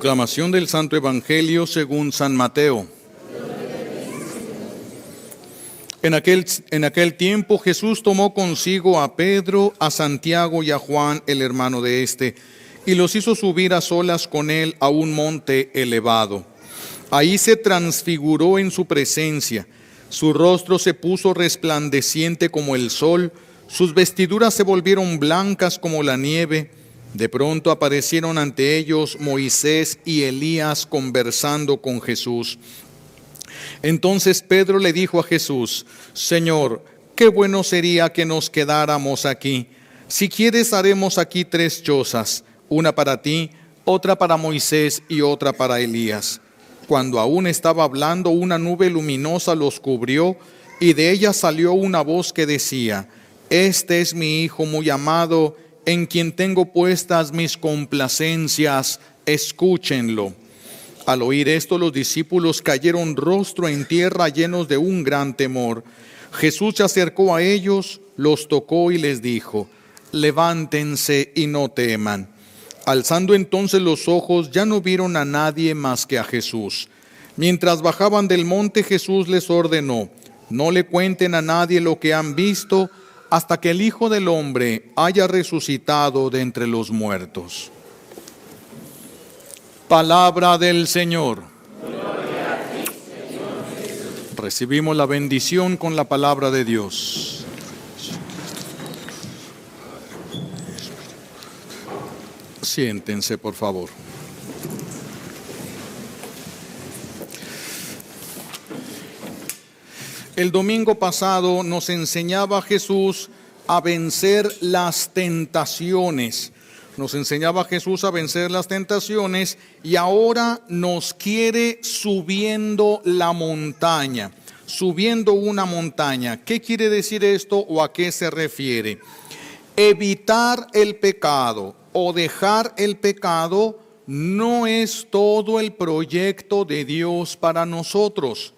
Proclamación del Santo Evangelio según San Mateo. En aquel tiempo Jesús tomó consigo a Pedro, a Santiago y a Juan, el hermano de éste, y los hizo subir a solas con él a un monte elevado. Ahí se transfiguró en su presencia. Su rostro se puso resplandeciente como el sol, sus vestiduras se volvieron blancas como la nieve. De pronto aparecieron ante ellos Moisés y Elías conversando con Jesús. Entonces Pedro le dijo a Jesús: Señor, qué bueno sería que nos quedáramos aquí. Si quieres, haremos aquí 3 chozas, una para ti, otra para Moisés y otra para Elías. Cuando aún estaba hablando, una nube luminosa los cubrió, y de ella salió una voz que decía: Este es mi Hijo muy amado, en quien tengo puestas mis complacencias, escúchenlo. Al oír esto, los discípulos cayeron rostro en tierra, llenos de un gran temor. Jesús se acercó a ellos, los tocó y les dijo: Levántense y no teman. Alzando entonces los ojos, ya no vieron a nadie más que a Jesús. Mientras bajaban del monte, Jesús les ordenó: No le cuenten a nadie lo que han visto, hasta que el Hijo del Hombre haya resucitado de entre los muertos. Palabra del Señor. Gloria a ti, Señor Jesús. Recibimos la bendición con la palabra de Dios. Siéntense, por favor. El domingo pasado nos enseñaba Jesús a vencer las tentaciones. Nos enseñaba Jesús a vencer las tentaciones y ahora nos quiere subiendo la montaña, subiendo una montaña. ¿Qué quiere decir esto o a qué se refiere? Evitar el pecado o dejar el pecado no es todo el proyecto de Dios para nosotros.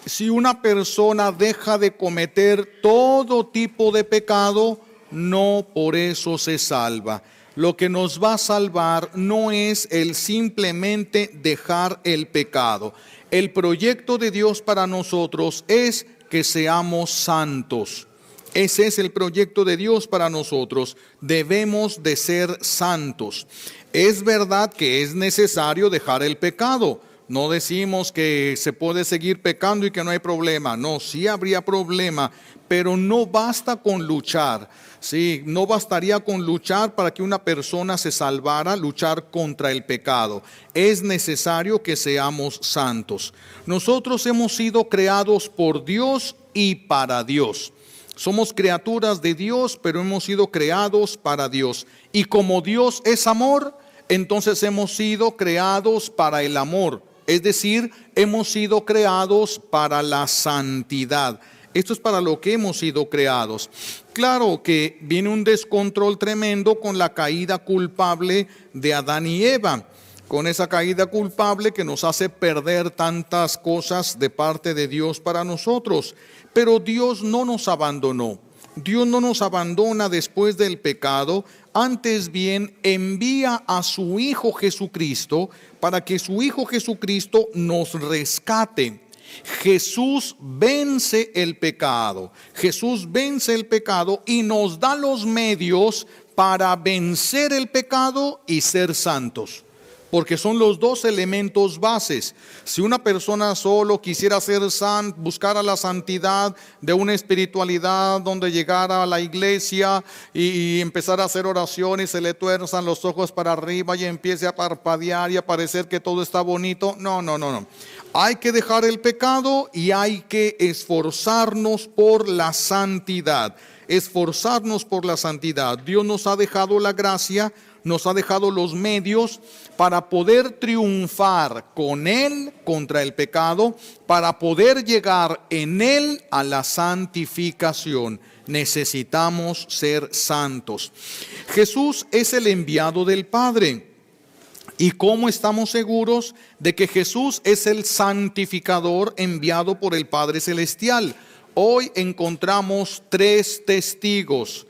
Si una persona deja de cometer todo tipo de pecado, no por eso se salva. Lo que nos va a salvar no es el simplemente dejar el pecado. El proyecto de Dios para nosotros es que seamos santos. Ese es el proyecto de Dios para nosotros. Debemos de ser santos. Es verdad que es necesario dejar el pecado. No decimos que se puede seguir pecando y que no hay problema. No, sí habría problema, pero no basta con luchar. Sí, no bastaría con luchar para que una persona se salvara, luchar contra el pecado. Es necesario que seamos santos. Nosotros hemos sido creados por Dios y para Dios. Somos criaturas de Dios, pero hemos sido creados para Dios. Y como Dios es amor, entonces hemos sido creados para el amor. Es decir, hemos sido creados para la santidad. Esto es para lo que hemos sido creados. Claro que viene un descontrol tremendo con la caída culpable de Adán y Eva. Con esa caída culpable que nos hace perder tantas cosas de parte de Dios para nosotros. Pero Dios no nos abandonó. Dios no nos abandona después del pecado, antes bien envía a su Hijo Jesucristo para que su Hijo Jesucristo nos rescate. Jesús vence el pecado. Jesús vence el pecado y nos da los medios para vencer el pecado y ser santos. Porque son los dos elementos bases. Si una persona solo quisiera ser buscara la santidad de una espiritualidad donde llegara a la iglesia y empezara a hacer oraciones, se le tuerzan los ojos para arriba y empiece a parpadear y a parecer que todo está bonito. No. Hay que dejar el pecado y hay que esforzarnos por la santidad. Esforzarnos por la santidad. Dios nos ha dejado la gracia, nos ha dejado los medios para poder triunfar con Él contra el pecado, para poder llegar en Él a la santificación. Necesitamos ser santos. Jesús es el enviado del Padre. ¿Y cómo estamos seguros de que Jesús es el santificador enviado por el Padre Celestial? Hoy encontramos 3 testigos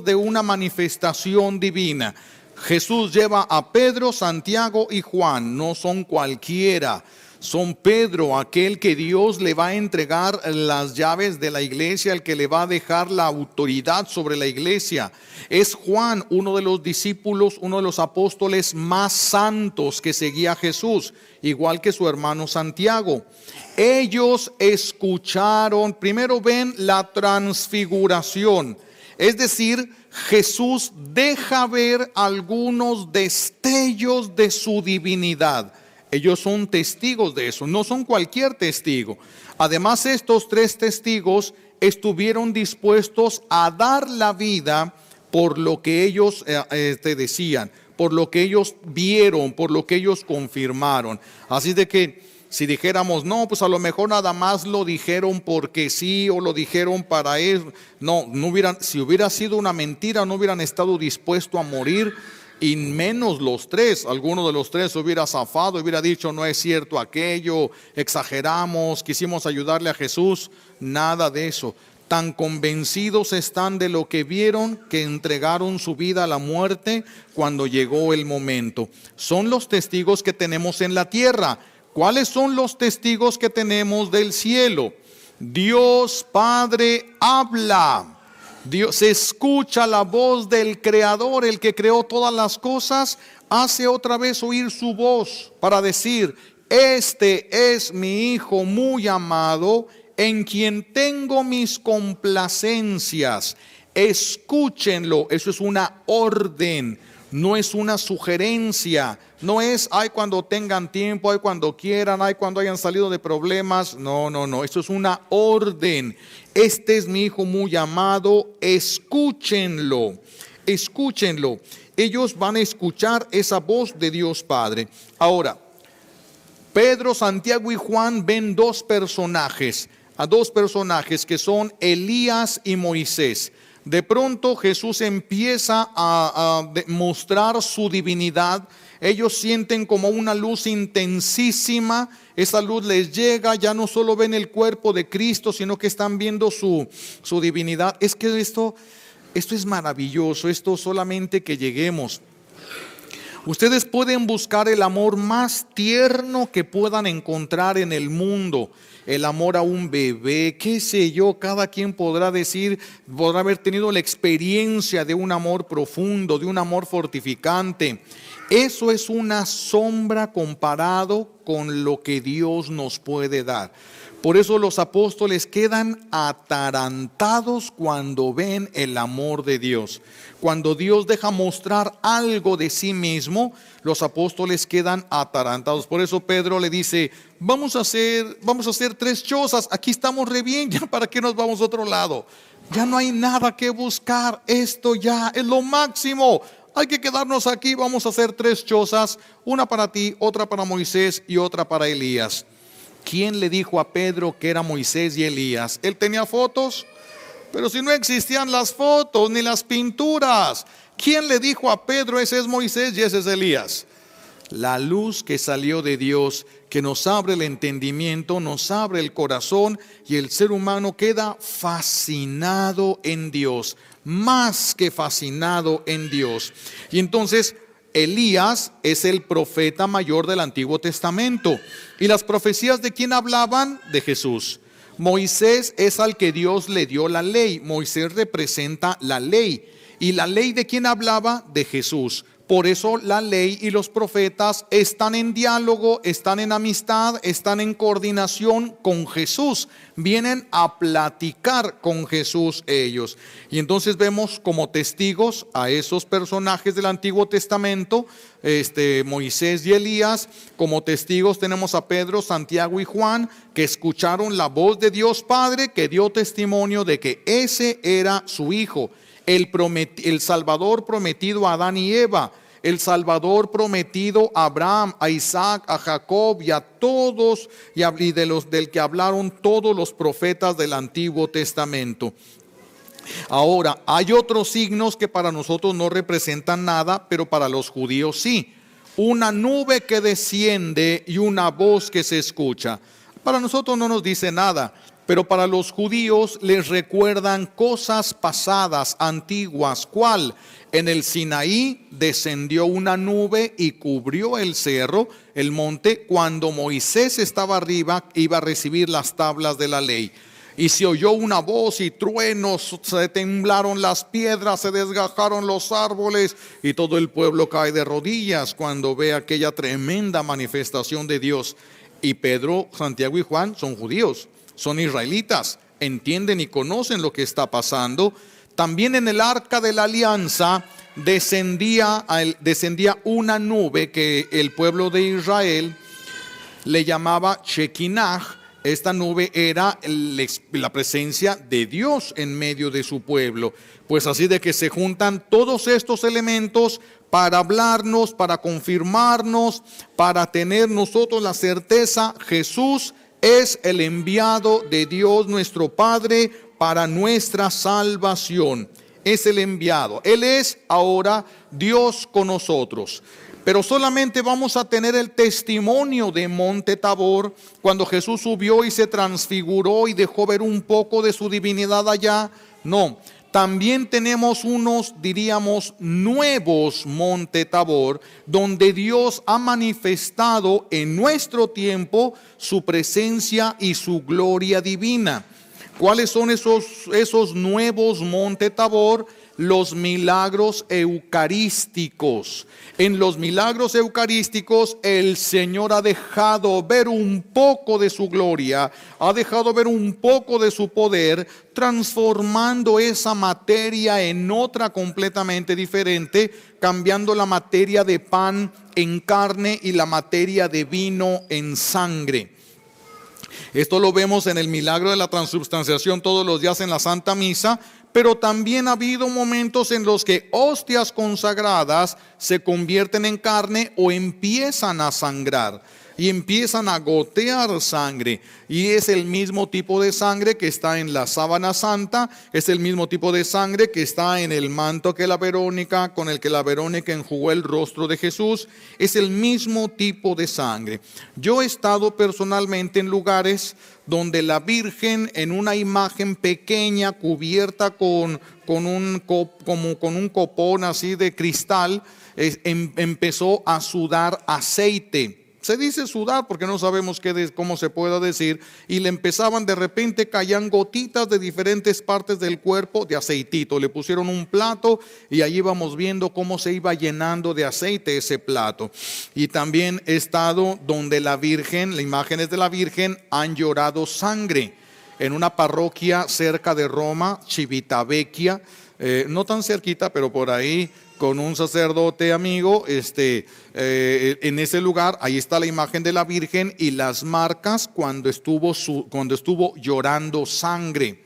de una manifestación divina. Jesús lleva a Pedro, Santiago y Juan. No son cualquiera. Son Pedro, aquel que Dios le va a entregar las llaves de la iglesia, el que le va a dejar la autoridad sobre la iglesia. Es Juan, uno de los discípulos, uno de los apóstoles más santos que seguía a Jesús, igual que su hermano Santiago. Ellos escucharon, primero ven la transfiguración, es decir, Jesús deja ver algunos destellos de su divinidad. Ellos son testigos de eso, no son cualquier testigo. Además, estos tres testigos estuvieron dispuestos a dar la vida por lo que ellos decían, por lo que ellos vieron, por lo que ellos confirmaron. Así de que si dijéramos, no, pues a lo mejor nada más lo dijeron porque sí o lo dijeron para eso. No hubieran, si hubiera sido una mentira, no hubieran estado dispuestos a morir. Y menos los tres, alguno de los tres hubiera zafado, hubiera dicho no es cierto aquello, exageramos, quisimos ayudarle a Jesús. Nada de eso. Tan convencidos están de lo que vieron que entregaron su vida a la muerte cuando llegó el momento. Son los testigos que tenemos en la tierra. ¿Cuáles son los testigos que tenemos del cielo? Dios Padre habla. Dios, se escucha la voz del Creador, el que creó todas las cosas, hace otra vez oír su voz para decir, este es mi Hijo muy amado, en quien tengo mis complacencias. Escúchenlo, eso es una orden, no es una sugerencia, no es, ay, cuando tengan tiempo, ay, cuando quieran, ay, cuando hayan salido de problemas. No, eso es una orden. Este es mi Hijo muy amado, escúchenlo. Ellos van a escuchar esa voz de Dios Padre. Ahora, Pedro, Santiago y Juan ven a dos personajes que son Elías y Moisés. De pronto Jesús empieza a mostrar su divinidad. Ellos sienten como una luz intensísima. Esa luz les llega, ya no solo ven el cuerpo de Cristo, sino que están viendo su divinidad. Es que esto es maravilloso, esto solamente que lleguemos. Ustedes pueden buscar el amor más tierno que puedan encontrar en el mundo. El amor a un bebé, qué sé yo, cada quien podrá decir, podrá haber tenido la experiencia de un amor profundo, de un amor fortificante. Eso es una sombra comparado con lo que Dios nos puede dar. Por eso los apóstoles quedan atarantados cuando ven el amor de Dios. Cuando Dios deja mostrar algo de sí mismo, los apóstoles quedan atarantados. Por eso Pedro le dice, vamos a hacer 3 chozas, aquí estamos re bien, ya para qué nos vamos a otro lado. Ya no hay nada que buscar, esto ya es lo máximo. Hay que quedarnos aquí, vamos a hacer 3 chozas, una para ti, otra para Moisés y otra para Elías. ¿Quién le dijo a Pedro que era Moisés y Elías? Él tenía fotos, pero si no existían las fotos ni las pinturas, ¿quién le dijo a Pedro ese es Moisés y ese es Elías? La luz que salió de Dios, que nos abre el entendimiento, nos abre el corazón y el ser humano queda fascinado en Dios, más que fascinado en Dios. Y entonces Elías es el profeta mayor del Antiguo Testamento. ¿Y las profecías de quién hablaban? De Jesús. Moisés es al que Dios le dio la ley. Moisés representa la ley. ¿Y la ley de quién hablaba? De Jesús. Por eso la ley y los profetas están en diálogo, están en amistad, están en coordinación con Jesús. Vienen a platicar con Jesús ellos. Y entonces vemos como testigos a esos personajes del Antiguo Testamento, Moisés y Elías. Como testigos tenemos a Pedro, Santiago y Juan, que escucharon la voz de Dios Padre, que dio testimonio de que ese era su Hijo. El Salvador prometido a Adán y Eva, el Salvador prometido a Abraham, a Isaac, a Jacob y a todos, y del que hablaron todos los profetas del Antiguo Testamento. Ahora, hay otros signos que para nosotros no representan nada, pero para los judíos sí. Una nube que desciende y una voz que se escucha. Para nosotros no nos dice nada. Pero para los judíos les recuerdan cosas pasadas, antiguas. ¿Cuál? En el Sinaí descendió una nube y cubrió el cerro, el monte, cuando Moisés estaba arriba, iba a recibir las tablas de la ley. Y se oyó una voz y truenos, se temblaron las piedras, se desgajaron los árboles y todo el pueblo cae de rodillas cuando ve aquella tremenda manifestación de Dios. Y Pedro, Santiago y Juan son judíos, son israelitas, entienden y conocen lo que está pasando. También en el arca de la alianza descendía una nube que el pueblo de Israel le llamaba Shekinah. Esta nube era la presencia de Dios en medio de su pueblo. Pues así de que se juntan todos estos elementos para hablarnos, para confirmarnos, para tener nosotros la certeza: Jesús es el enviado de Dios nuestro Padre para nuestra salvación. Es el enviado. Él es ahora Dios con nosotros. Pero solamente vamos a tener el testimonio de Monte Tabor, cuando Jesús subió y se transfiguró y dejó ver un poco de su divinidad allá. No, también tenemos unos, diríamos, nuevos Monte Tabor, donde Dios ha manifestado en nuestro tiempo su presencia y su gloria divina. ¿Cuáles son esos nuevos Monte Tabor? Los milagros eucarísticos. En los milagros eucarísticos el Señor ha dejado ver un poco de su gloria, ha dejado ver un poco de su poder, transformando esa materia en otra completamente diferente, cambiando la materia de pan en carne y la materia de vino en sangre. Esto lo vemos en el milagro de la transubstanciación todos los días en la Santa Misa, pero también ha habido momentos en los que hostias consagradas se convierten en carne o empiezan a sangrar y empiezan a gotear sangre. Y es el mismo tipo de sangre que está en la sábana santa, es el mismo tipo de sangre que está en el manto que la Verónica, con el que la Verónica enjugó el rostro de Jesús. Es el mismo tipo de sangre. Yo he estado personalmente en lugares donde la Virgen, en una imagen pequeña cubierta con un copón así de cristal, empezó a sudar aceite. Se dice sudar porque no sabemos cómo se pueda decir. Y le empezaban, de repente caían gotitas de diferentes partes del cuerpo de aceitito. Le pusieron un plato y allí íbamos viendo cómo se iba llenando de aceite ese plato. Y también he estado donde la Virgen, las imágenes de la Virgen han llorado sangre. En una parroquia cerca de Roma, Civitavecchia, no tan cerquita, pero por ahí, con un sacerdote amigo, en ese lugar, ahí está la imagen de la Virgen y las marcas cuando estuvo llorando sangre.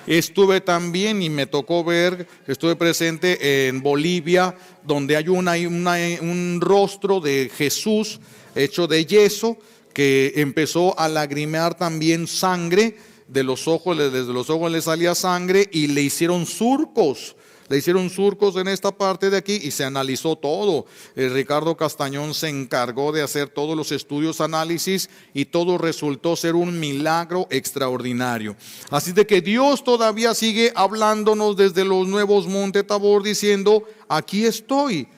Estuve también y me tocó ver, estuve presente en Bolivia, donde hay un rostro de Jesús hecho de yeso, que empezó a lagrimear también sangre de los ojos, desde los ojos le salía sangre y le hicieron surcos. Le hicieron surcos en esta parte de aquí y se analizó todo. Ricardo Castañón se encargó de hacer todos los estudios, análisis, y todo resultó ser un milagro extraordinario. Así de que Dios todavía sigue hablándonos desde los nuevos Monte Tabor diciendo: aquí estoy,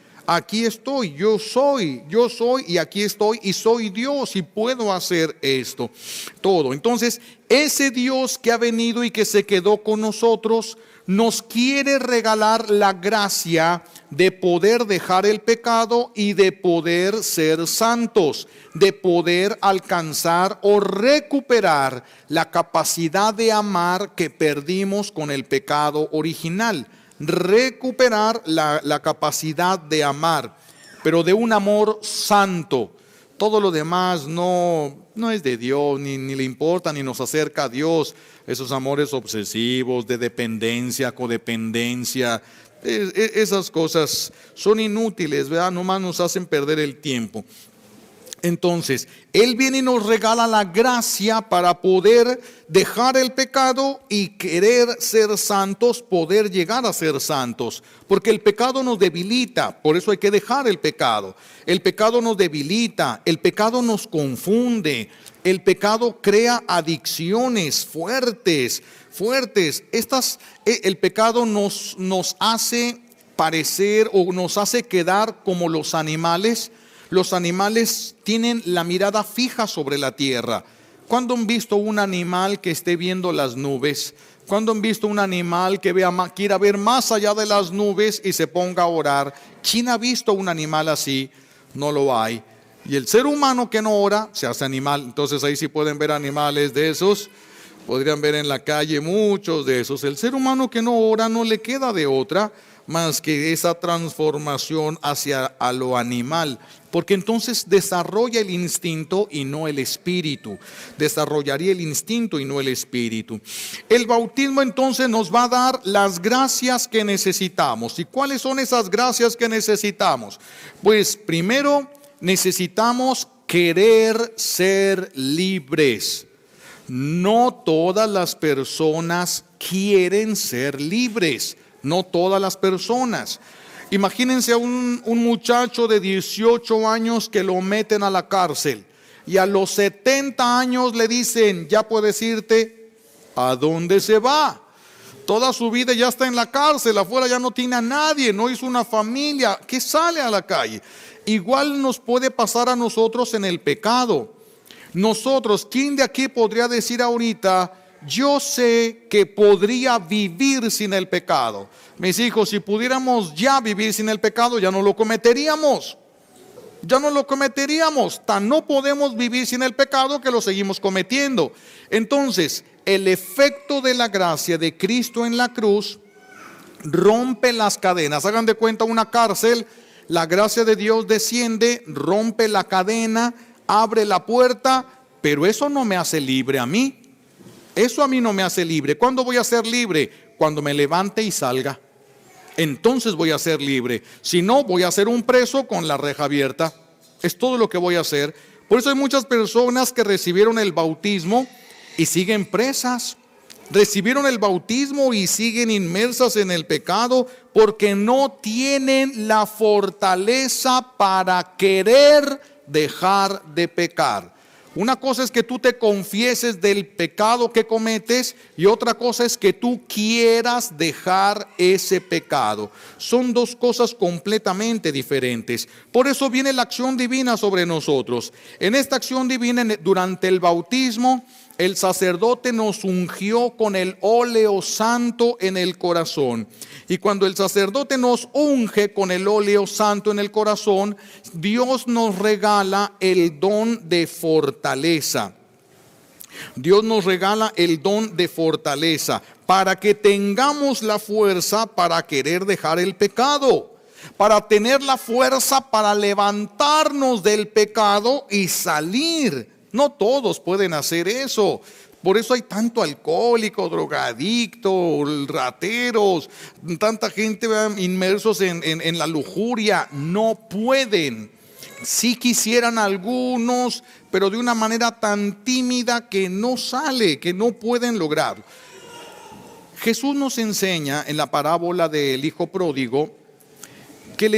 yo soy y aquí estoy y soy Dios y puedo hacer esto todo. Entonces, ese Dios que ha venido y que se quedó con nosotros nos quiere regalar la gracia de poder dejar el pecado y de poder ser santos, de poder alcanzar o recuperar la capacidad de amar que perdimos con el pecado original. Recuperar la capacidad de amar, pero de un amor santo. Todo lo demás no es de Dios, ni le importa, ni nos acerca a Dios. Esos amores obsesivos, de dependencia, codependencia, esas cosas son inútiles, ¿verdad? Nomás nos hacen perder el tiempo. Entonces, Él viene y nos regala la gracia para poder dejar el pecado y querer ser santos, poder llegar a ser santos. Porque el pecado nos debilita, por eso hay que dejar el pecado. El pecado nos debilita, el pecado nos confunde, el pecado crea adicciones fuertes. El pecado nos hace parecer o nos hace quedar como los animales. Los animales tienen la mirada fija sobre la tierra. ¿Cuándo han visto un animal que esté viendo las nubes? ¿Cuándo han visto un animal que quiera ver más allá de las nubes y se ponga a orar? ¿Quién ha visto un animal así? No lo hay. Y el ser humano que no ora se hace animal. Entonces ahí sí pueden ver animales de esos. Podrían ver en la calle muchos de esos. El ser humano que no ora no le queda de otra más que esa transformación hacia a lo animal, porque entonces desarrolla el instinto y no el espíritu. Desarrollaría el instinto y no el espíritu. El bautismo entonces nos va a dar las gracias que necesitamos. ¿Y cuáles son esas gracias que necesitamos? Pues primero necesitamos querer ser libres. No todas las personas quieren ser libres. No todas las personas. Imagínense a un muchacho de 18 años que lo meten a la cárcel y a los 70 años le dicen, ya puedes irte. ¿A dónde se va? Toda su vida ya está en la cárcel, afuera ya no tiene a nadie, no hizo una familia, ¿qué sale a la calle? Igual nos puede pasar a nosotros en el pecado. Nosotros, ¿quién de aquí podría decir ahorita, yo sé que podría vivir sin el pecado? Mis hijos, si pudiéramos ya vivir sin el pecado, ya no lo cometeríamos. Ya no lo cometeríamos. Tan no podemos vivir sin el pecado que lo seguimos cometiendo. Entonces, el efecto de la gracia de Cristo en la cruz rompe las cadenas. Hagan de cuenta una cárcel. La gracia de Dios desciende, rompe la cadena, abre la puerta, pero eso no me hace libre a mí. Eso a mí no me hace libre. ¿Cuándo voy a ser libre? Cuando me levante y salga. Entonces voy a ser libre. Si no, voy a ser un preso con la reja abierta. Es todo lo que voy a hacer. Por eso hay muchas personas que recibieron el bautismo y siguen presas. Recibieron el bautismo y siguen inmersas en el pecado porque no tienen la fortaleza para querer dejar de pecar. Una cosa es que tú te confieses del pecado que cometes y otra cosa es que tú quieras dejar ese pecado. Son dos cosas completamente diferentes. Por eso viene la acción divina sobre nosotros. En esta acción divina, durante el bautismo, el sacerdote nos ungió con el óleo santo en el corazón. Y cuando el sacerdote nos unge con el óleo santo en el corazón, Dios nos regala el don de fortaleza. Dios nos regala el don de fortaleza para que tengamos la fuerza para querer dejar el pecado, para tener la fuerza para levantarnos del pecado y salir. No todos pueden hacer eso. Por eso hay tanto alcohólico, drogadicto, rateros, tanta gente inmersos en la lujuria. No pueden. Sí quisieran algunos, pero de una manera tan tímida que no sale, que no pueden lograrlo. Jesús nos enseña en la parábola del hijo pródigo que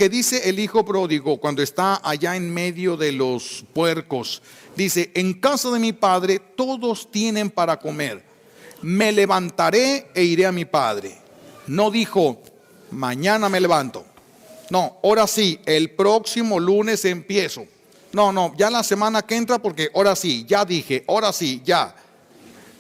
dice el hijo pródigo cuando está allá en medio de los puercos. Dice, en casa de mi padre todos tienen para comer. Me levantaré e iré a mi padre. No dijo, mañana me levanto. No, ahora sí, el próximo lunes empiezo. No, ya la semana que entra porque ahora sí, ya dije, ahora sí, ya.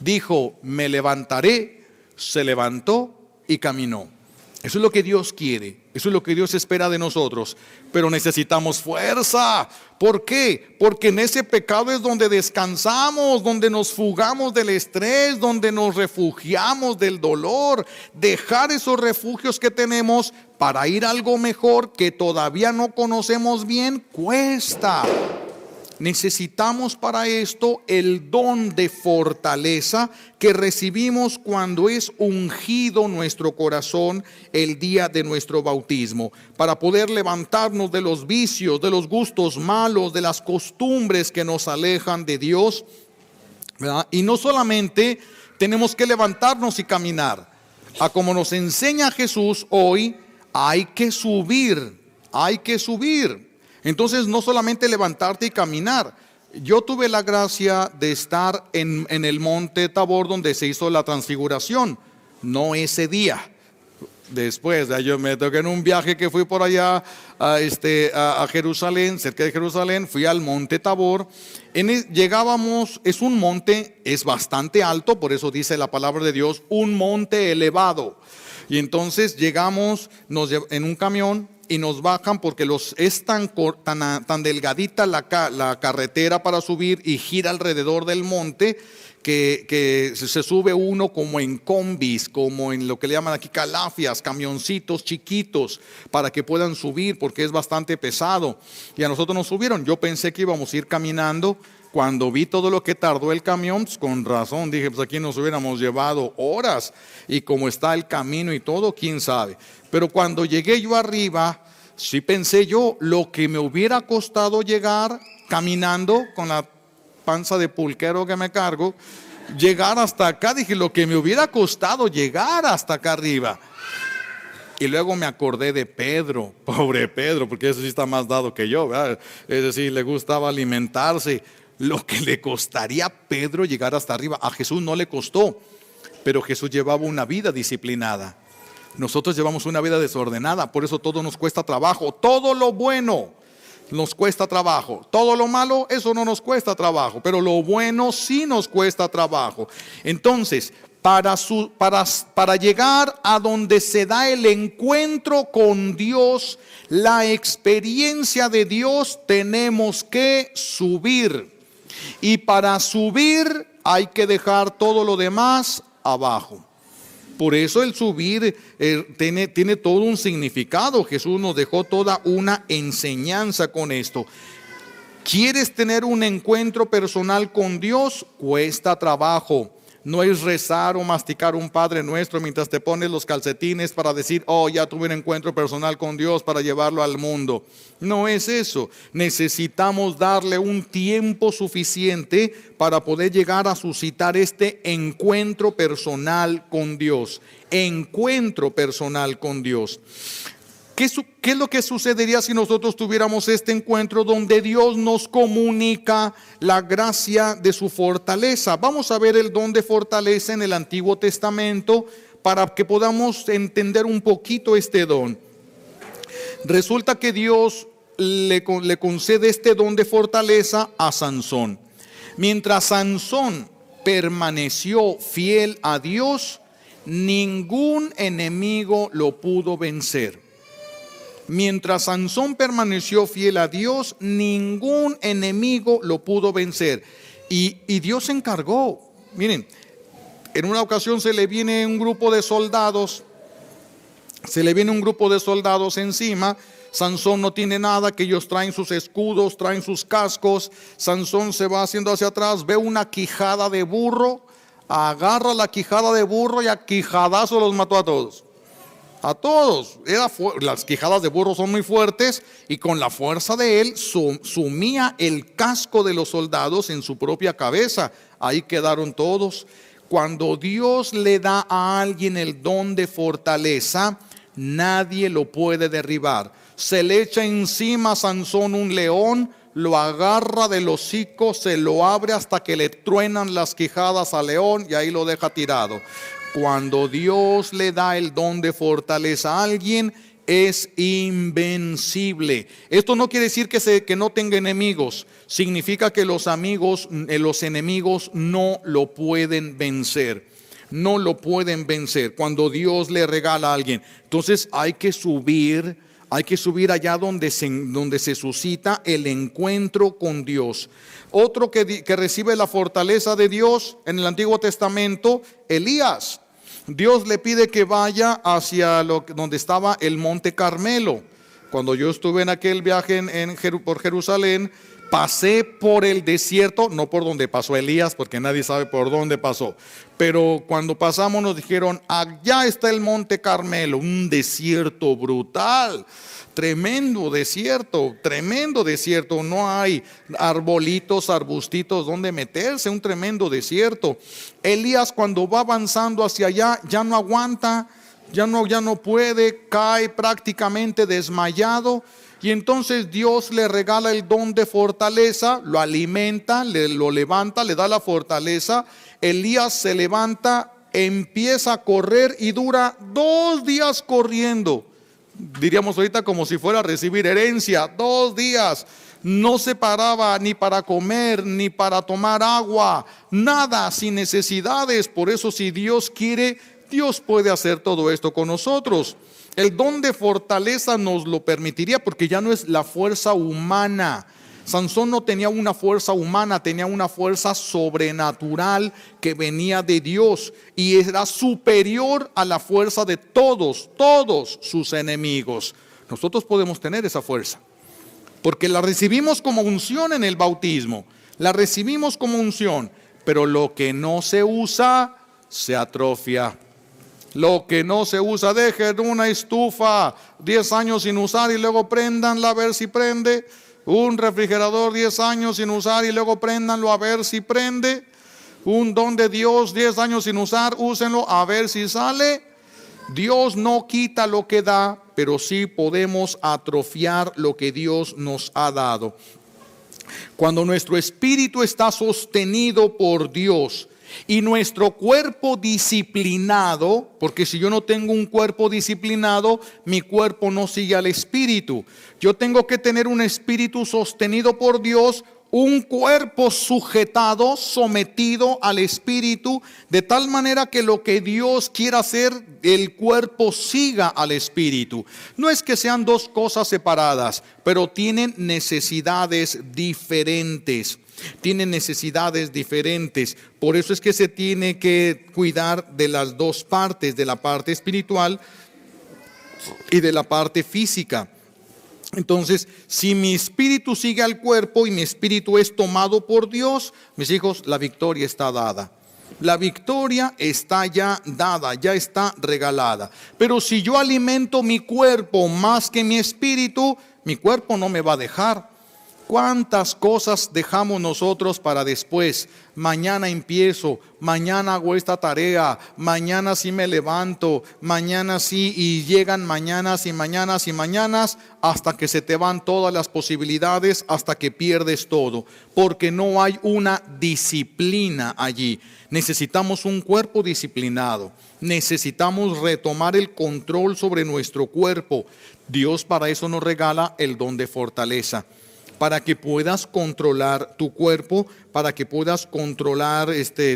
Dijo, me levantaré, se levantó y caminó. Eso es lo que Dios quiere, eso es lo que Dios espera de nosotros, pero necesitamos fuerza. ¿Por qué? Porque en ese pecado es donde descansamos, donde nos fugamos del estrés, donde nos refugiamos del dolor. Dejar esos refugios que tenemos para ir a algo mejor que todavía no conocemos bien, cuesta. Necesitamos para esto el don de fortaleza que recibimos cuando es ungido nuestro corazón el día de nuestro bautismo, para poder levantarnos de los vicios, de los gustos malos, de las costumbres que nos alejan de Dios, ¿verdad? Y no solamente tenemos que levantarnos y caminar, como nos enseña Jesús hoy, hay que subir. Entonces no solamente levantarte y caminar. Yo tuve la gracia de estar en el monte Tabor donde se hizo la transfiguración, no ese día. Después, yo me toqué en un viaje que fui por allá a Jerusalén, cerca de Jerusalén, fui al monte Tabor. Llegábamos, es un monte, es bastante alto, por eso dice la palabra de Dios, un monte elevado. Y entonces llegamos en un camión y nos bajan porque es tan delgadita la carretera para subir y gira alrededor del monte que se sube uno como en combis, como en lo que le llaman aquí calafias, camioncitos chiquitos para que puedan subir porque es bastante pesado. Y a nosotros nos subieron. Yo pensé que íbamos a ir caminando. Cuando vi todo lo que tardó el camión, pues con razón dije, pues aquí nos hubiéramos llevado horas, y como está el camino y todo, quién sabe. Pero cuando llegué yo arriba, sí pensé yo, lo que me hubiera costado llegar caminando con la panza de pulquero que me cargo, llegar hasta acá, dije, lo que me hubiera costado llegar hasta acá arriba. Y luego me acordé de Pedro, pobre Pedro, porque ese sí está más dado que yo, ¿verdad? Es decir, le gustaba alimentarse. Lo que le costaría a Pedro llegar hasta arriba, a Jesús no le costó, pero Jesús llevaba una vida disciplinada. Nosotros llevamos una vida desordenada, por eso todo nos cuesta trabajo. Todo lo bueno nos cuesta trabajo, todo lo malo, eso no nos cuesta trabajo, pero lo bueno sí nos cuesta trabajo. Entonces, para llegar a donde se da el encuentro con Dios, la experiencia de Dios, tenemos que subir. Y para subir hay que dejar todo lo demás abajo. Por eso el subir tiene todo un significado. Jesús nos dejó toda una enseñanza con esto. ¿Quieres tener un encuentro personal con Dios? Cuesta trabajo. No es rezar o masticar un Padre Nuestro mientras te pones los calcetines para decir, oh, ya tuve un encuentro personal con Dios, para llevarlo al mundo. No es eso. Necesitamos darle un tiempo suficiente para poder llegar a suscitar este encuentro personal con Dios. Encuentro personal con Dios. ¿Qué es lo que sucedería si nosotros tuviéramos este encuentro donde Dios nos comunica la gracia de su fortaleza? Vamos a ver el don de fortaleza en el Antiguo Testamento para que podamos entender un poquito este don. Resulta que Dios le concede este don de fortaleza a Sansón. Mientras Sansón permaneció fiel a Dios, ningún enemigo lo pudo vencer. Mientras Sansón permaneció fiel a Dios, ningún enemigo lo pudo vencer. Y Dios se encargó. Miren, en una ocasión se le viene un grupo de soldados encima. Sansón no tiene nada, que ellos traen sus escudos, traen sus cascos. Sansón se va haciendo hacia atrás, ve una quijada de burro, agarra la quijada de burro y a quijadazo los mató a todos. A todos. Las quijadas de burro son muy fuertes, y con la fuerza de él sumía el casco de los soldados en su propia cabeza. Ahí quedaron todos. Cuando Dios le da a alguien el don de fortaleza, nadie lo puede derribar. Se le echa encima a Sansón un león, lo agarra del hocico, se lo abre hasta que le truenan las quijadas al león y ahí lo deja tirado. Cuando Dios le da el don de fortaleza a alguien, es invencible. Esto no quiere decir que no tenga enemigos. Significa que los enemigos no lo pueden vencer. No lo pueden vencer cuando Dios le regala a alguien. Entonces hay que subir allá donde se suscita el encuentro con Dios. Otro que recibe la fortaleza de Dios en el Antiguo Testamento, Elías. Dios le pide que vaya hacia donde estaba el monte Carmelo. Cuando yo estuve en aquel viaje por Jerusalén, pasé por el desierto, no por donde pasó Elías, porque nadie sabe por dónde pasó. Pero cuando pasamos nos dijeron, allá está el Monte Carmelo, un desierto brutal. Tremendo desierto, no hay arbolitos, arbustitos donde meterse, un tremendo desierto. Elías cuando va avanzando hacia allá ya no aguanta, ya no puede, cae prácticamente desmayado. Y entonces Dios le regala el don de fortaleza, lo alimenta, lo levanta, le da la fortaleza. Elías se levanta, empieza a correr y dura 2 días corriendo. Diríamos ahorita como si fuera a recibir herencia, 2 días. No se paraba ni para comer, ni para tomar agua, nada, sin necesidades. Por eso si Dios quiere, Dios puede hacer todo esto con nosotros. El don de fortaleza nos lo permitiría porque ya no es la fuerza humana. Sansón no tenía una fuerza humana, tenía una fuerza sobrenatural que venía de Dios y era superior a la fuerza de todos sus enemigos. Nosotros podemos tener esa fuerza porque la recibimos como unción en el bautismo, la recibimos como unción, pero lo que no se usa se atrofia. Lo que no se usa, dejen una estufa 10 años sin usar y luego préndanla a ver si prende. Un refrigerador 10 años sin usar y luego préndanlo a ver si prende. Un don de Dios 10 años sin usar, úsenlo a ver si sale. Dios no quita lo que da, pero sí podemos atrofiar lo que Dios nos ha dado. Cuando nuestro espíritu está sostenido por Dios y nuestro cuerpo disciplinado, porque si yo no tengo un cuerpo disciplinado, mi cuerpo no sigue al espíritu. Yo tengo que tener un espíritu sostenido por Dios, un cuerpo sujetado, sometido al espíritu, de tal manera que lo que Dios quiera hacer, el cuerpo siga al espíritu. No es que sean 2 cosas separadas, pero tienen necesidades diferentes. Por eso es que se tiene que cuidar de las 2 partes, de la parte espiritual y de la parte física. Entonces, si mi espíritu sigue al cuerpo y mi espíritu es tomado por Dios, mis hijos, la victoria está dada. La victoria está ya dada, ya está regalada. Pero si yo alimento mi cuerpo más que mi espíritu, mi cuerpo no me va a dejar. ¿Cuántas cosas dejamos nosotros para después? Mañana empiezo, mañana hago esta tarea, mañana sí me levanto, mañana sí, y llegan mañanas y mañanas y mañanas hasta que se te van todas las posibilidades, hasta que pierdes todo, porque no hay una disciplina allí. Necesitamos un cuerpo disciplinado, necesitamos retomar el control sobre nuestro cuerpo. Dios para eso nos regala el don de fortaleza, para que puedas controlar tu cuerpo, para que puedas controlar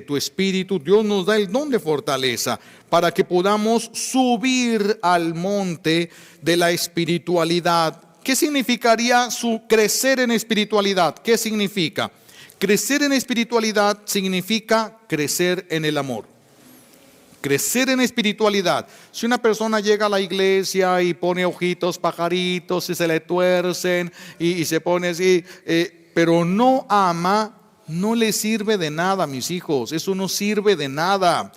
tu espíritu. Dios nos da el don de fortaleza para que podamos subir al monte de la espiritualidad. ¿Qué significaría crecer en espiritualidad? ¿Qué significa? Crecer en espiritualidad significa crecer en el amor. Crecer en espiritualidad. Si una persona llega a la iglesia y pone ojitos, pajaritos, y se le tuercen y se pone así, pero no ama, no le sirve de nada, mis hijos. Eso no sirve de nada.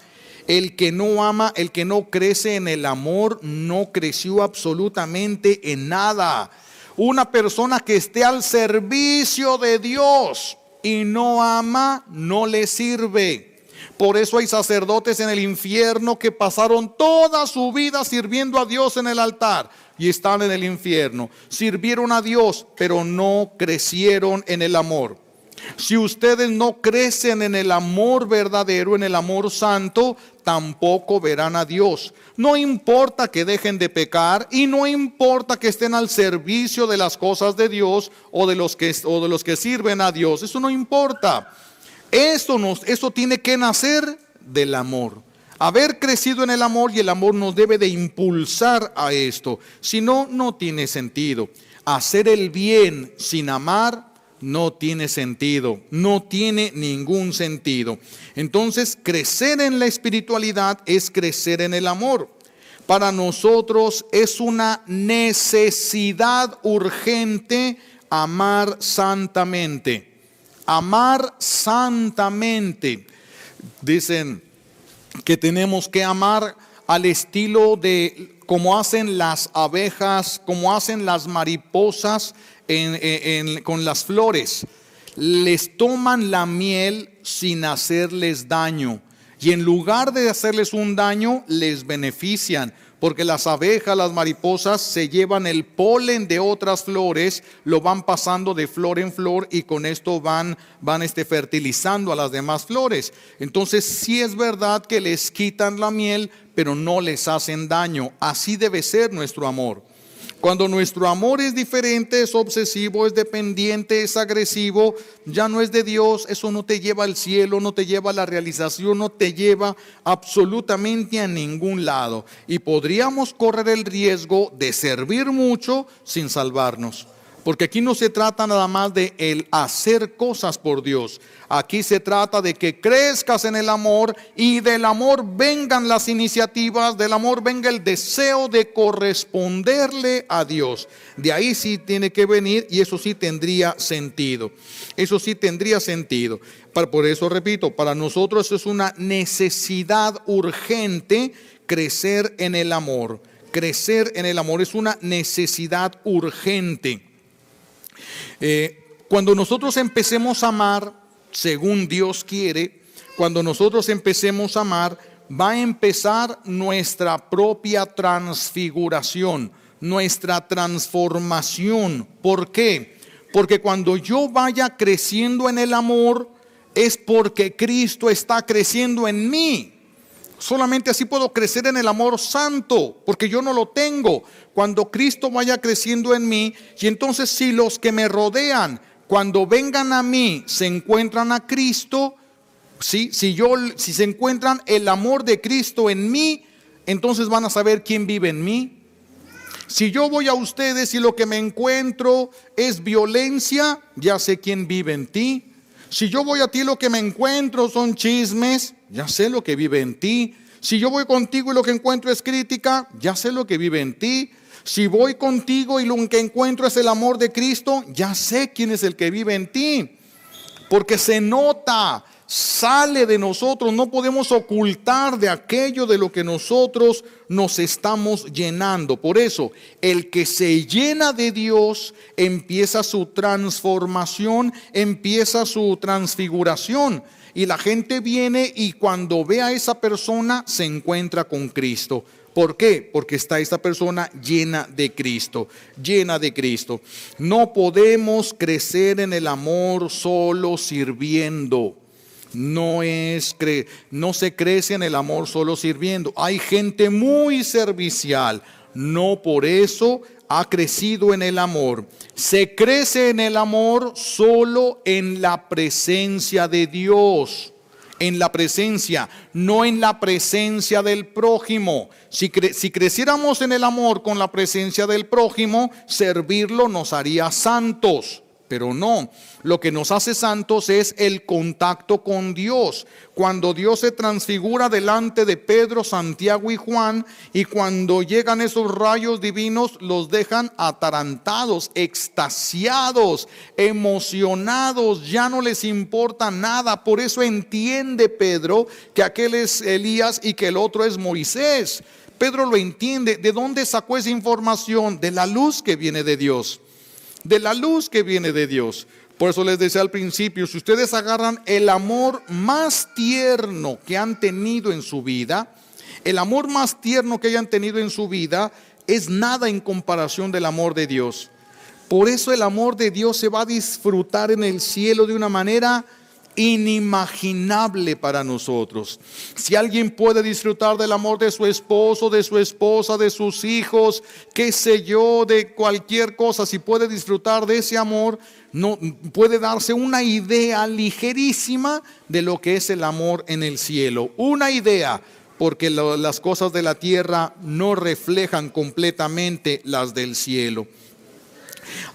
El que no ama, el que no crece en el amor, no creció absolutamente en nada. Una persona que esté al servicio de Dios y no ama, no le sirve. Por eso hay sacerdotes en el infierno que pasaron toda su vida sirviendo a Dios en el altar y están en el infierno. Sirvieron a Dios, pero no crecieron en el amor. Si ustedes no crecen en el amor verdadero, en el amor santo, tampoco verán a Dios. No importa que dejen de pecar y no importa que estén al servicio de las cosas de Dios o de los que sirven a Dios. Eso no importa. Eso tiene que nacer del amor. Haber crecido en el amor, y el amor nos debe de impulsar a esto. Si no, no tiene sentido. Hacer el bien sin amar no tiene sentido, no tiene ningún sentido. Entonces, crecer en la espiritualidad es crecer en el amor. para nosotros es una necesidad urgente amar santamente. Amar santamente. Dicen que tenemos que amar al estilo de como hacen las abejas, como hacen las mariposas con las flores. Les toman la miel sin hacerles daño. Y en lugar de hacerles un daño, les benefician. Porque las abejas, las mariposas, se llevan el polen de otras flores, lo van pasando de flor en flor y con esto van fertilizando a las demás flores. Entonces sí es verdad que les quitan la miel, pero no les hacen daño. Así debe ser nuestro amor. Cuando nuestro amor es diferente, es obsesivo, es dependiente, es agresivo, ya no es de Dios, eso no te lleva al cielo, no te lleva a la realización, no te lleva absolutamente a ningún lado. Y podríamos correr el riesgo de servir mucho sin salvarnos. Porque aquí no se trata nada más de el hacer cosas por Dios. Aquí se trata de que crezcas en el amor y del amor vengan las iniciativas, del amor venga el deseo de corresponderle a Dios. De ahí sí tiene que venir y eso sí tendría sentido. Eso sí tendría sentido. Por eso repito, para nosotros es una necesidad urgente crecer en el amor. Crecer en el amor es una necesidad urgente. Cuando nosotros empecemos a amar según Dios quiere, cuando nosotros empecemos a amar, va a empezar nuestra propia transfiguración, nuestra transformación. ¿Por qué? Porque cuando yo vaya creciendo en el amor, es porque Cristo está creciendo en mí. Solamente así puedo crecer en el amor santo, porque yo no lo tengo. Cuando Cristo vaya creciendo en mí, y entonces si los que me rodean, cuando vengan a mí, se encuentran a Cristo, ¿sí? Si se encuentran el amor de Cristo en mí, entonces van a saber quién vive en mí. Si yo voy a ustedes y lo que me encuentro es violencia, ya sé quién vive en ti. Si yo voy a ti, lo que me encuentro son chismes, ya sé lo que vive en ti. Si yo voy contigo y lo que encuentro es crítica, ya sé lo que vive en ti. Si voy contigo y lo que encuentro es el amor de Cristo, ya sé quién es el que vive en ti. Porque se nota, sale de nosotros, no podemos ocultar de aquello de lo que nosotros nos estamos llenando. Por eso, el que se llena de Dios empieza su transformación, empieza su transfiguración. Y la gente viene y cuando ve a esa persona se encuentra con Cristo. ¿Por qué? Porque está esta persona llena de Cristo, llena de Cristo. No podemos crecer en el amor solo sirviendo. No se crece en el amor solo sirviendo. Hay gente muy servicial, no por eso ha crecido en el amor. Se crece en el amor solo en la presencia de Dios. En la presencia, no en la presencia del prójimo. Si creciéramos en el amor con la presencia del prójimo, servirlo nos haría santos. Pero no, lo que nos hace santos es el contacto con Dios. Cuando Dios se transfigura delante de Pedro, Santiago y Juan, y cuando llegan esos rayos divinos, los dejan atarantados, extasiados, emocionados, ya no les importa nada. Por eso entiende Pedro que aquel es Elías y que el otro es Moisés. Pedro lo entiende. ¿De dónde sacó esa información? De la luz que viene de Dios. De la luz que viene de Dios. Por eso les decía al principio, si ustedes agarran el amor más tierno que han tenido en su vida, el amor más tierno que hayan tenido en su vida es nada en comparación del amor de Dios. Por eso el amor de Dios se va a disfrutar en el cielo de una manera inimaginable para nosotros. Si alguien puede disfrutar del amor de su esposo, de su esposa, de sus hijos, qué sé yo, de cualquier cosa, si puede disfrutar de ese amor, no puede darse una idea ligerísima de lo que es el amor en el cielo. Una idea, porque las cosas de la tierra no reflejan completamente las del cielo.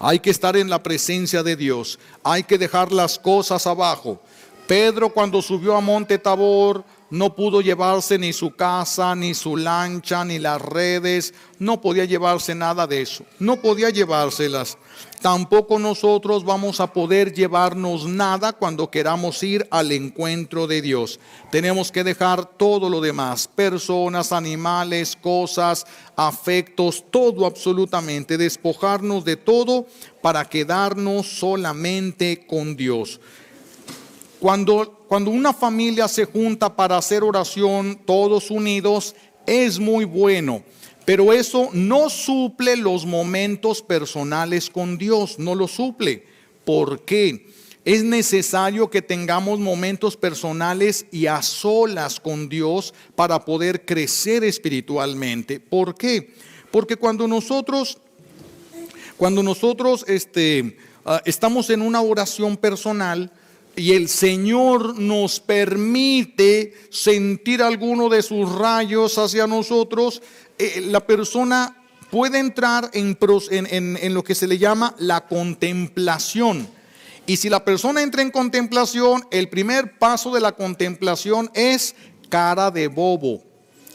Hay que estar en la presencia de Dios, hay que dejar las cosas abajo. Pedro, cuando subió a Monte Tabor, no pudo llevarse ni su casa, ni su lancha, ni las redes, no podía llevarse nada de eso, no podía llevárselas. Tampoco nosotros vamos a poder llevarnos nada cuando queramos ir al encuentro de Dios. Tenemos que dejar todo lo demás, personas, animales, cosas, afectos, todo absolutamente, despojarnos de todo para quedarnos solamente con Dios. Cuando una familia se junta para hacer oración, todos unidos, es muy bueno. Pero eso no suple los momentos personales con Dios, no lo suple. ¿Por qué? Es necesario que tengamos momentos personales y a solas con Dios para poder crecer espiritualmente. ¿Por qué? Porque cuando nosotros estamos en una oración personal y el Señor nos permite sentir alguno de sus rayos hacia nosotros, la persona puede entrar en lo que se le llama la contemplación. Y si la persona entra en contemplación, el primer paso de la contemplación es cara de bobo.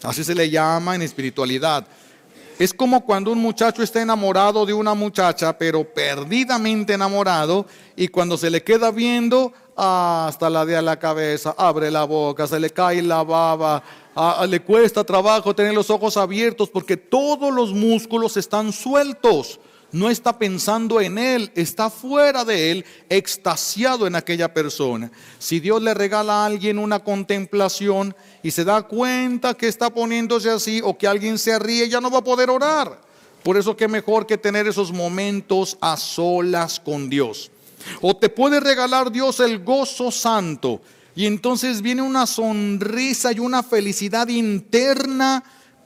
Así se le llama en espiritualidad. Es como cuando un muchacho está enamorado de una muchacha, pero perdidamente enamorado, y cuando se le queda viendo, hasta ladea la cabeza, abre la boca, se le cae la baba, le cuesta trabajo tener los ojos abiertos porque todos los músculos están sueltos. No está pensando en él, está fuera de él, extasiado en aquella persona. Si Dios le regala a alguien una contemplación y se da cuenta que está poniéndose así, o que alguien se ríe, ya no va a poder orar. Por eso qué mejor que tener esos momentos a solas con Dios. O te puede regalar Dios el gozo santo, y entonces viene una sonrisa y una felicidad interna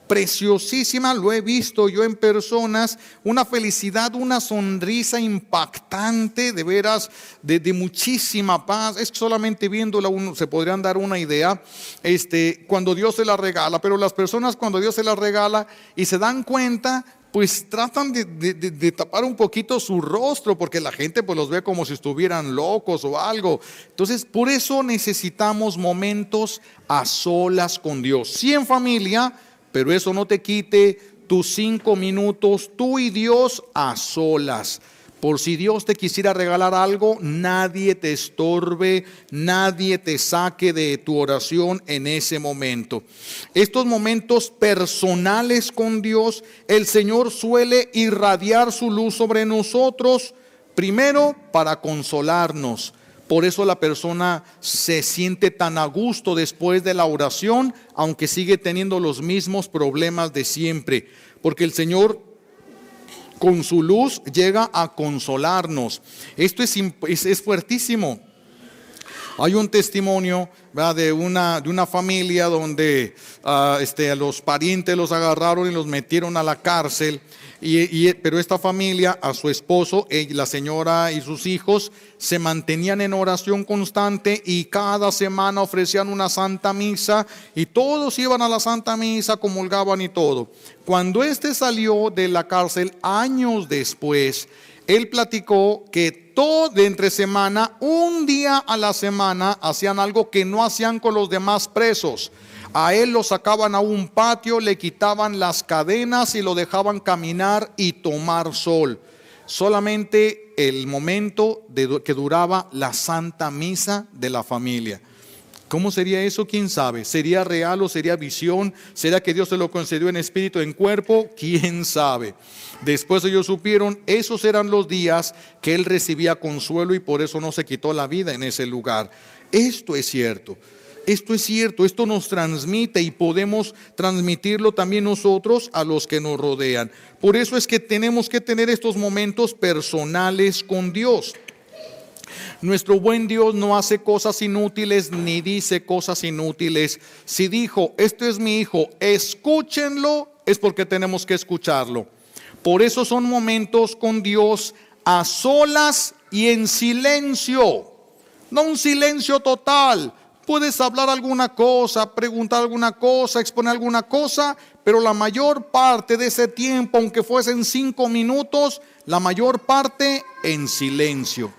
preciosísima. Lo he visto yo en personas, una felicidad, una sonrisa impactante, de veras, de muchísima paz. Es que solamente viéndola uno se podrían dar una idea, cuando Dios se la regala. Pero las personas, cuando Dios se la regala y se dan cuenta, pues tratan de tapar un poquito su rostro, porque la gente pues los ve como si estuvieran locos o algo. Entonces, por eso necesitamos momentos a solas con Dios. Sí, en familia, pero eso no te quite tus 5 minutos, tú y Dios a solas. Por si Dios te quisiera regalar algo, nadie te estorbe, nadie te saque de tu oración en ese momento. Estos momentos personales con Dios, el Señor suele irradiar su luz sobre nosotros, primero para consolarnos. Por eso la persona se siente tan a gusto después de la oración, aunque sigue teniendo los mismos problemas de siempre, porque el Señor con su luz llega a consolarnos. Esto es fuertísimo. Hay un testimonio, ¿verdad?, de una familia donde a los parientes los agarraron y los metieron a la cárcel. Pero esta familia, a su esposo, la señora y sus hijos se mantenían en oración constante, y cada semana ofrecían una santa misa, y todos iban a la santa misa, comulgaban y todo. Cuando salió de la cárcel años después, él platicó que todo entre semana, un día a la semana, hacían algo que no hacían con los demás presos. A él lo sacaban a un patio, le quitaban las cadenas y lo dejaban caminar y tomar sol. Solamente el momento que duraba la santa misa de la familia. ¿Cómo sería eso? ¿Quién sabe? ¿Sería real o sería visión? ¿Será que Dios se lo concedió en espíritu, en cuerpo? ¿Quién sabe? Después ellos supieron, esos eran los días que él recibía consuelo, y por eso no se quitó la vida en ese lugar. Esto es cierto. Esto es cierto, esto nos transmite y podemos transmitirlo también nosotros a los que nos rodean. Por eso es que tenemos que tener estos momentos personales con Dios. Nuestro buen Dios no hace cosas inútiles ni dice cosas inútiles. Si dijo, este es mi hijo, escúchenlo, es porque tenemos que escucharlo. Por eso son momentos con Dios a solas y en silencio, no un silencio total. Puedes hablar alguna cosa, preguntar alguna cosa, exponer alguna cosa, pero la mayor parte de ese tiempo, aunque fuesen 5 minutos, la mayor parte en silencio.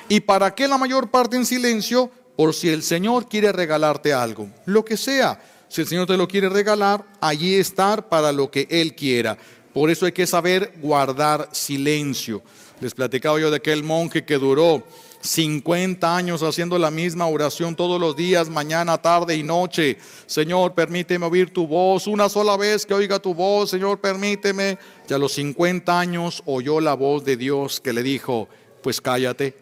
¿Y para qué la mayor parte en silencio? por si el Señor quiere regalarte algo, lo que sea. Si el Señor te lo quiere regalar, allí estar para lo que Él quiera. Por eso hay que saber guardar silencio. Les platicaba yo de aquel monje que duró 50 años haciendo la misma oración todos los días, mañana, tarde y noche. Señor, permíteme oír tu voz, una sola vez que oiga tu voz, Señor, permíteme. Y a los 50 años oyó la voz de Dios que le dijo, pues cállate.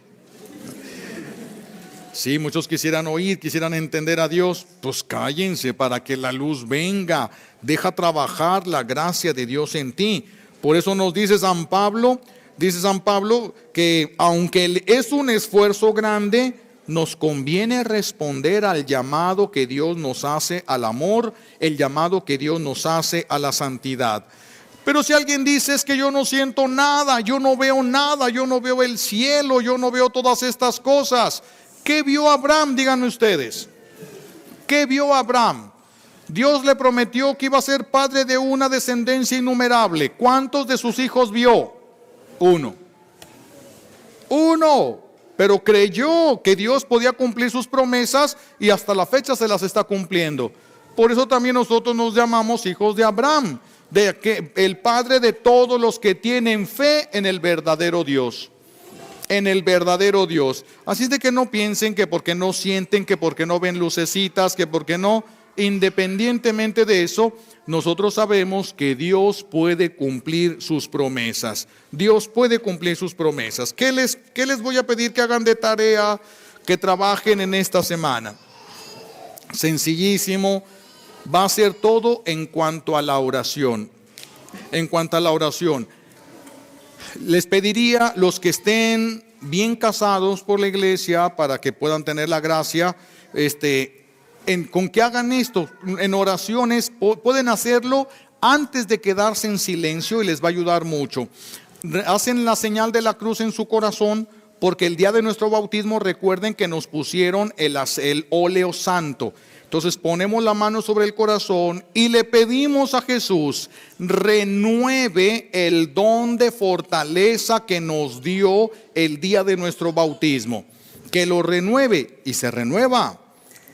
Sí, muchos quisieran oír, quisieran entender a Dios, pues cállense para que la luz venga. Deja trabajar la gracia de Dios en ti. Por eso nos dice San Pablo que aunque es un esfuerzo grande, nos conviene responder al llamado que Dios nos hace al amor, el llamado que Dios nos hace a la santidad. Pero si alguien dice es que yo no siento nada, yo no veo el cielo, yo no veo todas estas cosas. ¿Qué vio Abraham? Díganme ustedes. ¿Qué vio Abraham? Dios le prometió que iba a ser padre de una descendencia innumerable. ¿Cuántos de sus hijos vio? Uno. Pero creyó que Dios podía cumplir sus promesas y hasta la fecha se las está cumpliendo. Por eso también nosotros nos llamamos hijos de Abraham, el padre de todos los que tienen fe en el verdadero Dios. En el verdadero Dios. Así es de que no piensen que porque no sienten, que porque no ven lucecitas, que porque no, independientemente de eso, nosotros sabemos que Dios puede cumplir sus promesas. Dios puede cumplir sus promesas. ¿Qué les voy a pedir que hagan de tarea, que trabajen en esta semana? Sencillísimo, va a ser todo en cuanto a la oración. En cuanto a la oración. Les pediría los que estén bien casados por la iglesia para que puedan tener la gracia, con que hagan esto en oraciones. Pueden hacerlo antes de quedarse en silencio y les va a ayudar mucho. Hacen la señal de la cruz en su corazón, porque el día de nuestro bautismo recuerden que nos pusieron el óleo santo. Entonces ponemos la mano sobre el corazón y le pedimos a Jesús renueve el don de fortaleza que nos dio el día de nuestro bautismo. Que lo renueve, y se renueva.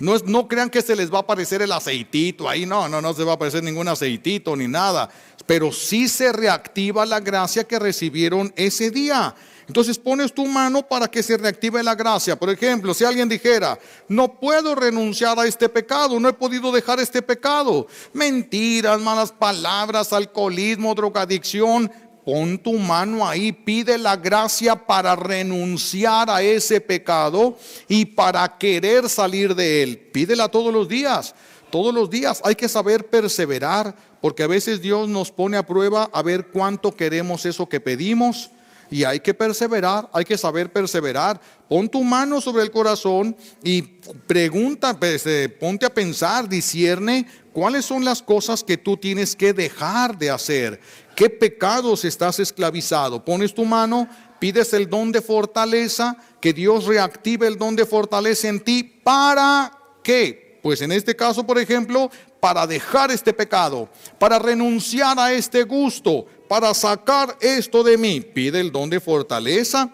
No crean que se les va a aparecer el aceitito ahí, no se va a aparecer ningún aceitito ni nada. Pero sí se reactiva la gracia que recibieron ese día. Entonces pones tu mano para que se reactive la gracia. Por ejemplo, si alguien dijera, no puedo renunciar a este pecado, no he podido dejar este pecado. Mentiras, malas palabras, alcoholismo, drogadicción. Pon tu mano ahí, pide la gracia para renunciar a ese pecado y para querer salir de él. Pídela todos los días. Todos los días hay que saber perseverar, porque a veces Dios nos pone a prueba a ver cuánto queremos eso que pedimos. Y hay que perseverar, hay que saber perseverar. Pon tu mano sobre el corazón y pregunta, ponte a pensar, discierne cuáles son las cosas que tú tienes que dejar de hacer. ¿Qué pecados estás esclavizado? Pones tu mano, pides el don de fortaleza, que Dios reactive el don de fortaleza en ti. ¿Para qué? Pues en este caso, por ejemplo, para dejar este pecado, para renunciar a este gusto, para sacar esto de mí. Pide el don de fortaleza.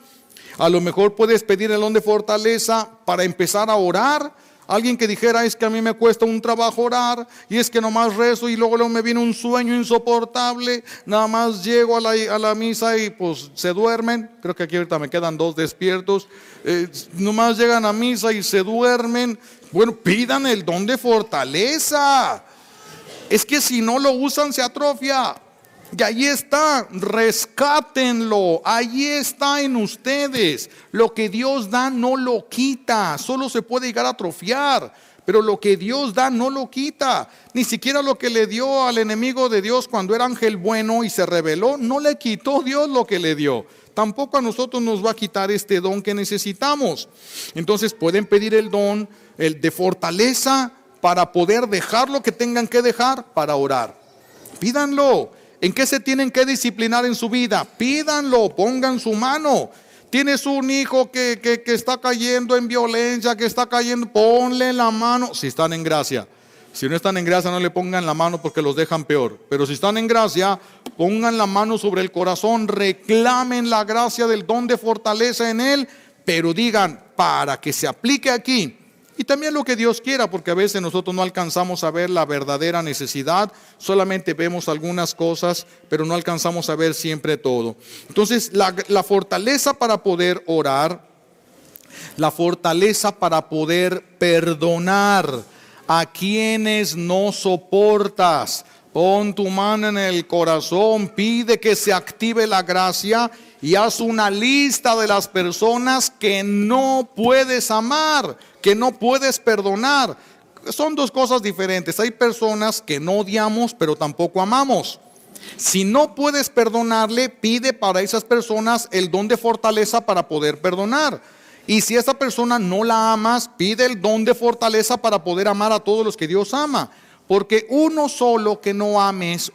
A lo mejor puedes pedir el don de fortaleza para empezar a orar. Alguien que dijera, es que a mí me cuesta un trabajo orar, y es que nomás rezo y luego me viene un sueño insoportable, nada más llego a la misa y pues se duermen. Creo que aquí ahorita me quedan 2 despiertos. Nomás llegan a misa y se duermen. Bueno, pidan el don de fortaleza. Es que si no lo usan se atrofia. Y ahí está, rescátenlo, ahí está en ustedes. Lo que Dios da no lo quita, solo se puede llegar a atrofiar, pero lo que Dios da no lo quita. Ni siquiera lo que le dio al enemigo de Dios cuando era ángel bueno y se rebeló, no le quitó Dios lo que le dio. Tampoco a nosotros nos va a quitar este don que necesitamos. Entonces pueden pedir el don, el de fortaleza, para poder dejar lo que tengan que dejar para orar. Pídanlo. ¿En qué se tienen que disciplinar en su vida? Pídanlo, pongan su mano. Tienes un hijo que está cayendo en violencia, que está cayendo, ponle la mano. Si están en gracia. Si no están en gracia, no le pongan la mano porque los dejan peor. Pero si están en gracia, pongan la mano sobre el corazón, reclamen la gracia del don de fortaleza en él, pero digan, para que se aplique aquí, y también lo que Dios quiera, porque a veces nosotros no alcanzamos a ver la verdadera necesidad, solamente vemos algunas cosas, pero no alcanzamos a ver siempre todo. Entonces, la fortaleza para poder orar, la fortaleza para poder perdonar a quienes no soportas. Pon tu mano en el corazón, pide que se active la gracia y haz una lista de las personas que no puedes amar, que no puedes perdonar. Son dos cosas diferentes. Hay personas que no odiamos, pero tampoco amamos. Si no puedes perdonarle, pide para esas personas el don de fortaleza para poder perdonar. Y si esa persona no la amas, pide el don de fortaleza para poder amar a todos los que Dios ama. Porque uno solo que no ames,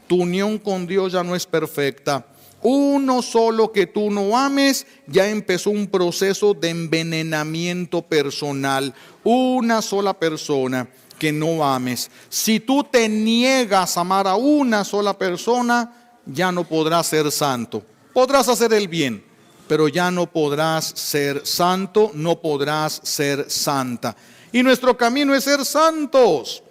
tu unión con Dios ya no es perfecta. Uno solo que tú no ames, ya empezó un proceso de envenenamiento personal. Una sola persona que no ames. Si tú te niegas a amar a una sola persona, ya no podrás ser santo. Podrás hacer el bien, pero ya no podrás ser santo, no podrás ser santa. Y nuestro camino es ser santos.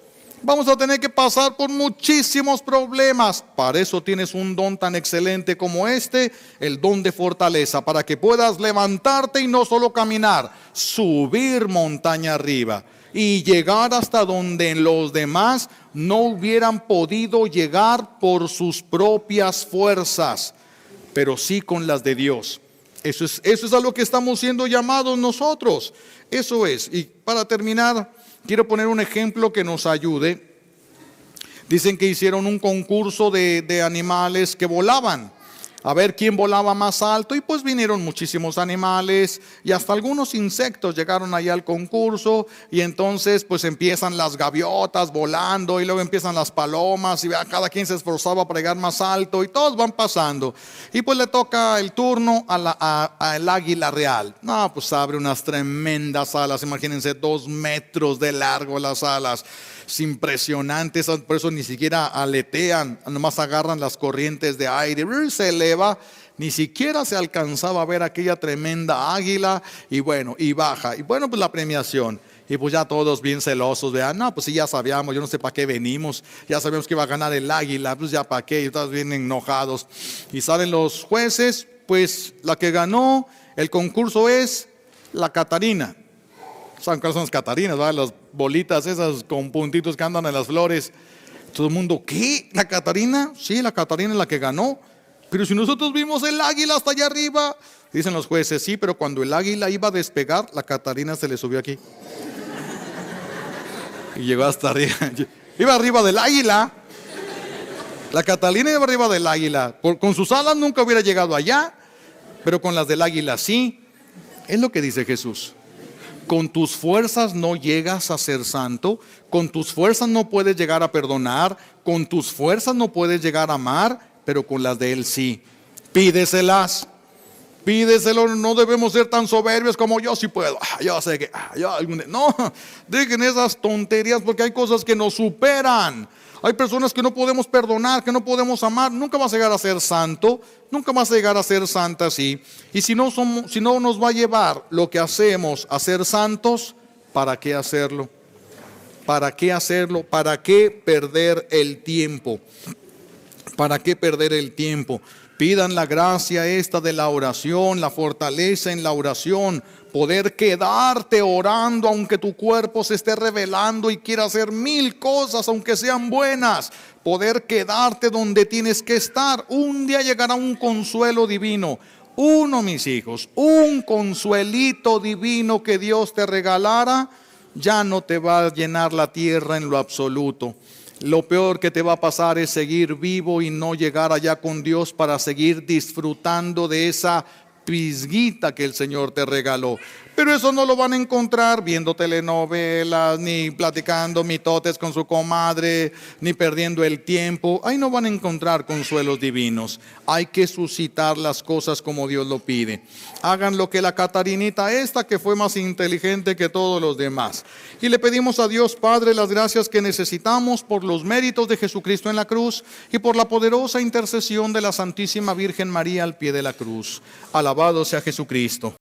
Vamos a tener que pasar por muchísimos problemas. Para eso tienes un don tan excelente como este, el don de fortaleza, para que puedas levantarte y no solo caminar, subir montaña arriba y llegar hasta donde los demás no hubieran podido llegar por sus propias fuerzas, pero sí con las de Dios. Eso es a lo que estamos siendo llamados nosotros. Eso es. Y para terminar, quiero poner un ejemplo que nos ayude. Dicen que hicieron un concurso de animales que volaban, a ver quién volaba más alto, y pues vinieron muchísimos animales y hasta algunos insectos llegaron allá al concurso, y entonces pues empiezan las gaviotas volando y luego empiezan las palomas y cada quien se esforzaba para llegar más alto y todos van pasando, y pues le toca el turno al águila real. No, pues abre unas tremendas alas, imagínense 2 metros de largo las alas. Es impresionante, por eso ni siquiera aletean, nomás agarran las corrientes de aire, se eleva, ni siquiera se alcanzaba a ver aquella tremenda águila, y bueno, y baja, y bueno, pues la premiación, y pues ya todos bien celosos, vean, no, pues sí, ya sabíamos, yo no sé para qué venimos, ya sabíamos que iba a ganar el águila, pues ya para qué, y todos bien enojados, y salen los jueces, pues la que ganó el concurso es la Catarina. ¿Saben cuáles son las catarinas? ¿Verdad? Las bolitas esas con puntitos que andan en las flores. Todo el mundo, ¿qué? ¿La Catarina? Sí, la Catarina es la que ganó. Pero si nosotros vimos el águila hasta allá arriba. Dicen los jueces, sí, pero cuando el águila iba a despegar, la Catarina se le subió aquí. Y llegó hasta arriba. Iba arriba del águila. La Catarina iba arriba del águila. Con sus alas nunca hubiera llegado allá, pero con las del águila sí. Es lo que dice Jesús. Con tus fuerzas no llegas a ser santo, con tus fuerzas no puedes llegar a perdonar, con tus fuerzas no puedes llegar a amar, pero con las de Él sí. Pídeselas, pídeselo, no debemos ser tan soberbios como yo sí puedo. Yo sé que, no, dejen esas tonterías porque hay cosas que nos superan. Hay personas que no podemos perdonar, que no podemos amar. Nunca vas a llegar a ser santo, nunca vas a llegar a ser santa así. Y si no nos va a llevar lo que hacemos a ser santos, ¿para qué hacerlo? ¿Para qué hacerlo? ¿Para qué perder el tiempo? ¿Para qué perder el tiempo? Pidan la gracia esta de la oración, la fortaleza en la oración, poder quedarte orando aunque tu cuerpo se esté rebelando y quiera hacer 1000 cosas aunque sean buenas, poder quedarte donde tienes que estar. Un día llegará un consuelo divino. Uno, mis hijos, un consuelito divino que Dios te regalara, ya no te va a llenar la tierra en lo absoluto. Lo peor que te va a pasar es seguir vivo y no llegar allá con Dios para seguir disfrutando de esa pizguita que el Señor te regaló. Pero eso no lo van a encontrar viendo telenovelas, ni platicando mitotes con su comadre, ni perdiendo el tiempo. Ahí no van a encontrar consuelos divinos. Hay que suscitar las cosas como Dios lo pide. Hagan lo que la Catarinita esta, que fue más inteligente que todos los demás. Y le pedimos a Dios Padre las gracias que necesitamos por los méritos de Jesucristo en la cruz y por la poderosa intercesión de la Santísima Virgen María al pie de la cruz. Alabado sea Jesucristo.